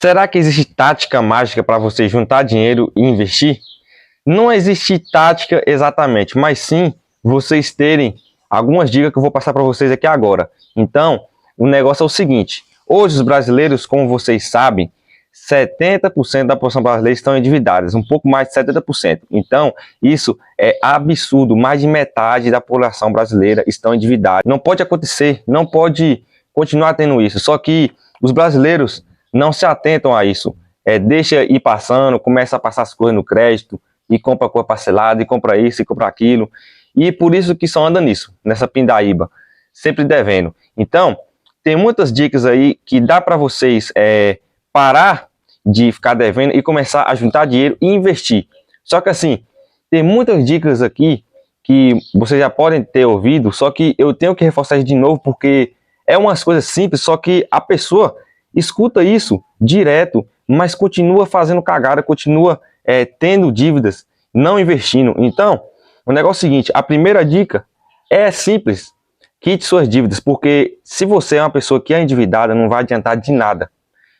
Será que existe tática mágica para você juntar dinheiro e investir? Não existe tática exatamente, mas sim vocês terem algumas dicas que eu vou passar para vocês aqui agora. Então, o negócio é o seguinte: hoje os brasileiros, como vocês sabem, 70% da população brasileira estão endividadas, um pouco mais de 70%. Então, isso é absurdo, mais de metade da população brasileira estão endividadas. Não pode acontecer, não pode continuar tendo isso. Só que os brasileiros não se atentam a isso. Deixa ir passando, começa a passar as coisas no crédito, e compra coisa parcelada, e compra isso, e compra aquilo. E por isso que só anda nisso, nessa pindaíba, sempre devendo. Então, tem muitas dicas aí que dá para vocês parar de ficar devendo e começar a juntar dinheiro e investir. Só que assim, tem muitas dicas aqui que vocês já podem ter ouvido, só que eu tenho que reforçar isso de novo porque é umas coisas simples, só que a pessoa escuta isso direto, mas continua fazendo cagada, continua tendo dívidas, não investindo. Então, o negócio é o seguinte: a primeira dica é simples: quite suas dívidas, porque se você é uma pessoa que é endividada, não vai adiantar de nada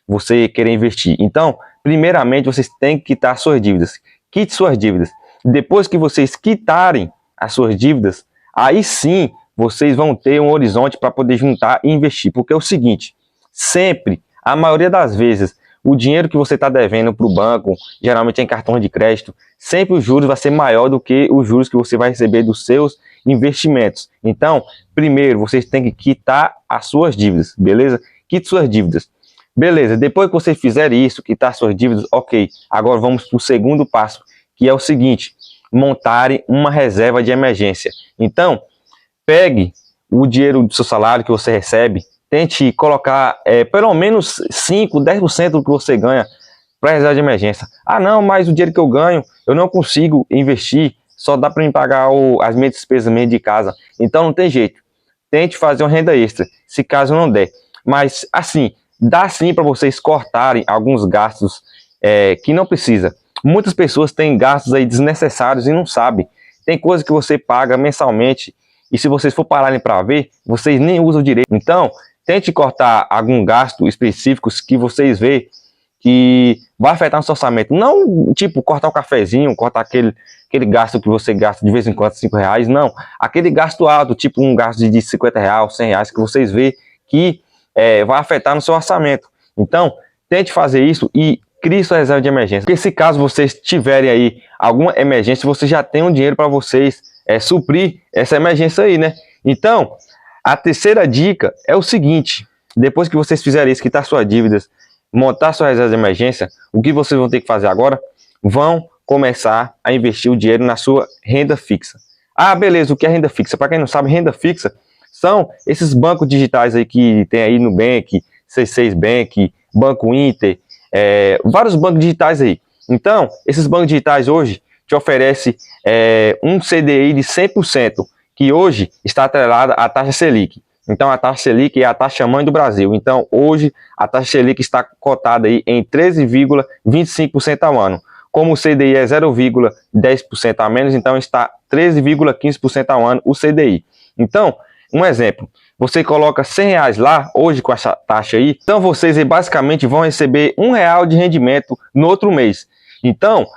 você querer investir. Então, primeiramente, vocês têm que quitar suas dívidas. Quite suas dívidas. Depois que vocês quitarem as suas dívidas, aí sim vocês vão ter um horizonte para poder juntar e investir. Porque é o seguinte: sempre, a maioria das vezes, o dinheiro que você está devendo para o banco, geralmente em cartão de crédito, sempre os juros vai ser maior do que os juros que você vai receber dos seus investimentos. Então, primeiro, vocês têm que quitar as suas dívidas, beleza? Quite suas dívidas. Beleza, depois que você fizer isso, quitar suas dívidas, ok. Agora vamos para o segundo passo, que é o seguinte: montarem uma reserva de emergência. Então, pegue o dinheiro do seu salário que você recebe, tente colocar pelo menos 5, 10% do que você ganha para reserva de emergência. Ah não, mas o dinheiro que eu ganho, eu não consigo investir, só dá para me pagar as minhas despesas mesmo de casa. Então não tem jeito. Tente fazer uma renda extra, se caso não der. Mas assim, dá sim para vocês cortarem alguns gastos que não precisa. Muitas pessoas têm gastos aí desnecessários e não sabem. Tem coisa que você paga mensalmente e se vocês for pararem para ver, vocês nem usam direito. Então, tente cortar algum gasto específico que vocês vê que vai afetar no seu orçamento. Não, tipo, cortar um cafezinho, cortar aquele gasto que você gasta de vez em quando, R$5. Não, aquele gasto alto, tipo um gasto de R$50, R$100, que vocês vê que vai afetar no seu orçamento. Então, tente fazer isso e crie sua reserva de emergência. Porque se caso vocês tiverem aí alguma emergência, você já tem um dinheiro para vocês suprir essa emergência aí, né? Então, a terceira dica é o seguinte: depois que vocês fizerem isso, quitar suas dívidas, montar sua reserva de emergência, o que vocês vão ter que fazer agora? Vão começar a investir o dinheiro na sua renda fixa. Ah, beleza, o que é renda fixa? Para quem não sabe, renda fixa são esses bancos digitais aí que tem aí Nubank, C6 Bank, Banco Inter, vários bancos digitais aí. Então, esses bancos digitais hoje te oferecem um CDI de 100%, que hoje está atrelada à taxa Selic. Então, a taxa Selic é a taxa mãe do Brasil. Então, hoje, a taxa Selic está cotada aí em 13,25% ao ano. Como o CDI é 0,10% a menos, então está 13,15% ao ano o CDI. Então, um exemplo, você coloca R$100 lá, hoje com essa taxa aí, então vocês basicamente vão receber R$1 de rendimento no outro mês. Então,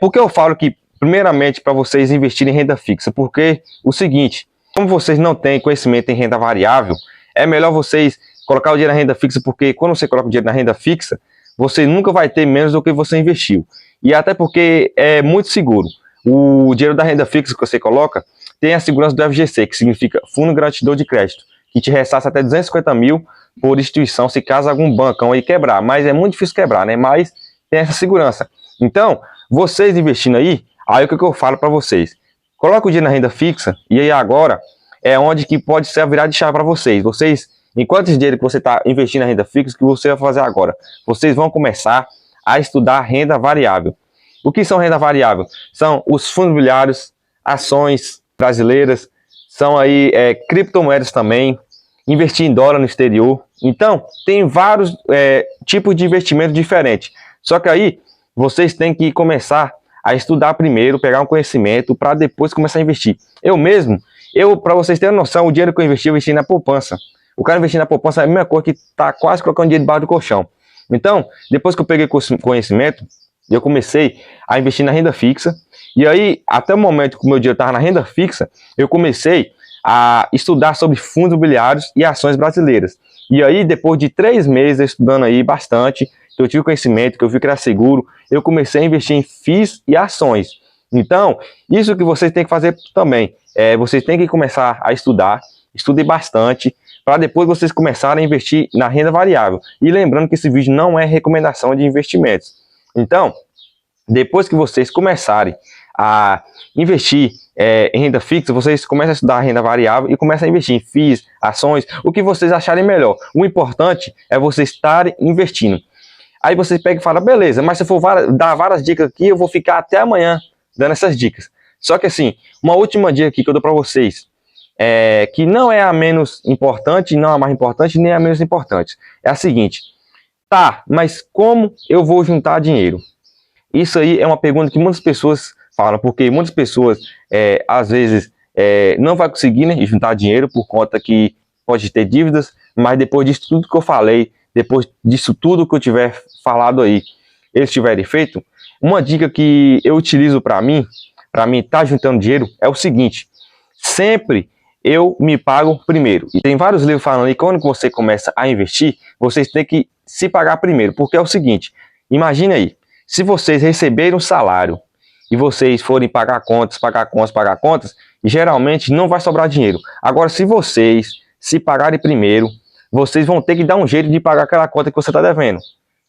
por que eu falo que, primeiramente, para vocês investirem em renda fixa? Porque o seguinte: como vocês não têm conhecimento em renda variável, é melhor vocês colocar o dinheiro na renda fixa, porque quando você coloca o dinheiro na renda fixa, você nunca vai ter menos do que você investiu. E até porque é muito seguro. O dinheiro da renda fixa que você coloca tem a segurança do FGC, que significa Fundo Garantidor de Crédito, que te ressarce até 250 mil por instituição, se caso algum bancão aí quebrar. Mas é muito difícil quebrar, né? Mas tem essa segurança. Então, vocês investindo aí o que eu falo para vocês? Coloca o dinheiro na renda fixa e aí agora é onde que pode ser a virada de chave para vocês. Enquanto esse dinheiro que você está investindo na renda fixa, o que você vai fazer agora? Vocês vão começar a estudar renda variável. O que são renda variável? São os fundos imobiliários, ações brasileiras, são aí criptomoedas também, investir em dólar no exterior. Então, tem vários tipos de investimento diferentes. Só que aí, vocês têm que começar a estudar primeiro, pegar um conhecimento, para depois começar a investir. Para vocês terem noção, o dinheiro que eu investi na poupança. O cara investir na poupança é a mesma coisa que tá quase colocando dinheiro debaixo do colchão. Então, depois que eu peguei conhecimento, eu comecei a investir na renda fixa. E aí, até o momento que o meu dinheiro estava na renda fixa, eu comecei a estudar sobre fundos imobiliários e ações brasileiras. E aí, depois de 3 meses estudando aí bastante, que eu tive conhecimento, que eu vi que era seguro, eu comecei a investir em FIIs e ações. Então, isso que vocês têm que fazer também. Vocês têm que começar a estudar, estudem bastante, para depois vocês começarem a investir na renda variável. E lembrando que esse vídeo não é recomendação de investimentos. Então, depois que vocês começarem a investir em renda fixa, vocês começam a estudar a renda variável e começam a investir em FIIs, ações, o que vocês acharem melhor. O importante é vocês estarem investindo. Aí vocês pegam e falam, beleza, mas se eu for dar várias dicas aqui, eu vou ficar até amanhã dando essas dicas. Só que assim, uma última dica aqui que eu dou para vocês, que não é a menos importante, não a mais importante, nem a menos importante. É a seguinte, tá, mas como eu vou juntar dinheiro? Isso aí é uma pergunta que muitas pessoas falam, porque muitas pessoas, às vezes, não vai conseguir, né, juntar dinheiro por conta que pode ter dívidas, mas depois disso tudo que eu falei, depois disso tudo que eu tiver falado aí, eles tiverem feito, uma dica que eu utilizo para mim estar juntando dinheiro é o seguinte, sempre eu me pago primeiro. E tem vários livros falando aí que quando você começa a investir, vocês têm que se pagar primeiro, porque é o seguinte, imagine aí, se vocês receberem um salário e vocês forem pagar contas, geralmente não vai sobrar dinheiro. Agora, se vocês se pagarem primeiro, vocês vão ter que dar um jeito de pagar aquela conta que você está devendo.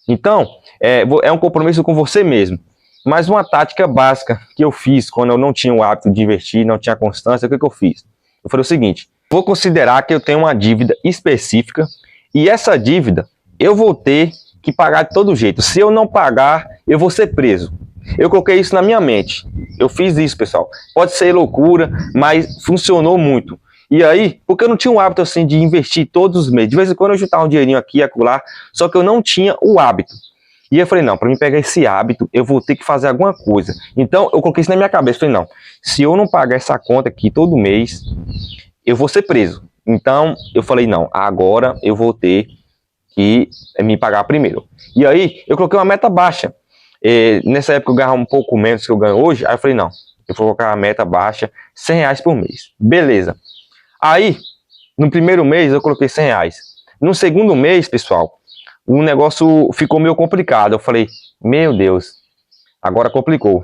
Então, é um compromisso com você mesmo. Mas uma tática básica que eu fiz quando eu não tinha o hábito de investir, não tinha constância, o que eu fiz? Eu falei o seguinte, vou considerar que eu tenho uma dívida específica e essa dívida eu vou ter que pagar de todo jeito. Se eu não pagar, eu vou ser preso. Eu coloquei isso na minha mente. Eu fiz isso, pessoal. Pode ser loucura, mas funcionou muito. E aí, porque eu não tinha um hábito assim de investir todos os meses. De vez em quando eu juntava um dinheirinho aqui e acolá, só que eu não tinha o hábito. E eu falei, não, para mim pegar esse hábito, eu vou ter que fazer alguma coisa. Então, eu coloquei isso na minha cabeça. Falei, não, se eu não pagar essa conta aqui todo mês, eu vou ser preso. Então, eu falei, não, agora eu vou ter que me pagar primeiro. E aí, eu coloquei uma meta baixa. Nessa época eu ganhava um pouco menos que eu ganho hoje. Aí eu falei, não, eu vou colocar a meta baixa, R$100 por mês. Beleza. Aí, no primeiro mês eu coloquei R$100. No segundo mês, pessoal, o negócio ficou meio complicado. Eu falei, meu Deus, agora complicou.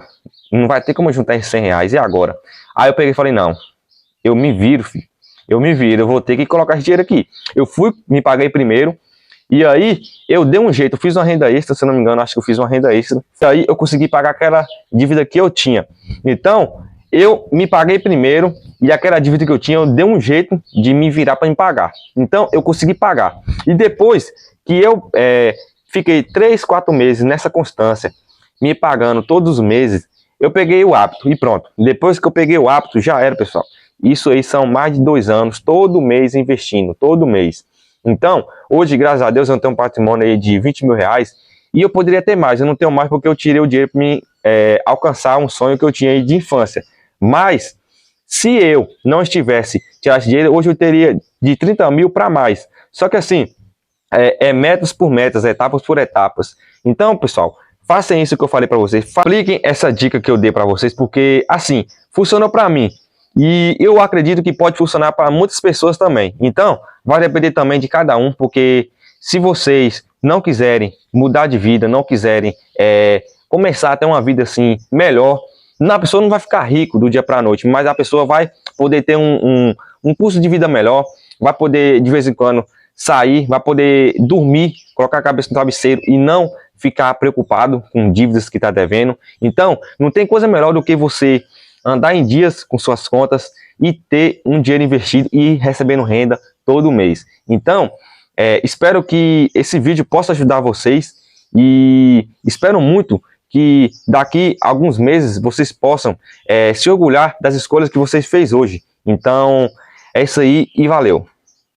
Não vai ter como juntar esses R$100, e agora? Aí eu peguei e falei, não, eu me viro, filho. Eu me viro, eu vou ter que colocar esse dinheiro aqui. Eu fui, me paguei primeiro, e aí eu dei um jeito, eu fiz uma renda extra, se eu não me engano, acho que eu fiz uma renda extra. E aí eu consegui pagar aquela dívida que eu tinha. Então, eu me paguei primeiro, e aquela dívida que eu tinha, eu dei um jeito de me virar para me pagar. Então, eu consegui pagar. E depois que eu fiquei 3, 4 meses nessa constância, me pagando todos os meses, eu peguei o hábito e pronto. Depois que eu peguei o hábito, já era, pessoal. Isso aí são mais de 2 anos, todo mês investindo, todo mês. Então, hoje, graças a Deus, eu tenho um patrimônio aí de R$20 mil, e eu poderia ter mais, eu não tenho mais porque eu tirei o dinheiro para me alcançar um sonho que eu tinha aí de infância. Mas, se eu não tivesse tirado esse dinheiro, hoje eu teria de 30 mil para mais. Só que assim, metas por metas, etapas por etapas. Então, pessoal, façam isso que eu falei para vocês. Apliquem essa dica que eu dei para vocês, porque assim, funcionou para mim. E eu acredito que pode funcionar para muitas pessoas também. Então, vai depender também de cada um, porque se vocês não quiserem mudar de vida, não quiserem começar a ter uma vida assim melhor, a pessoa não vai ficar rico do dia para a noite, mas a pessoa vai poder ter um custo de vida melhor, vai poder de vez em quando sair, vai poder dormir, colocar a cabeça no travesseiro e não ficar preocupado com dívidas que está devendo. Então, não tem coisa melhor do que você andar em dias com suas contas e ter um dinheiro investido e recebendo renda todo mês. Então, espero que esse vídeo possa ajudar vocês e espero muito que daqui a alguns meses vocês possam se orgulhar das escolhas que vocês fez hoje. Então, é isso aí e valeu!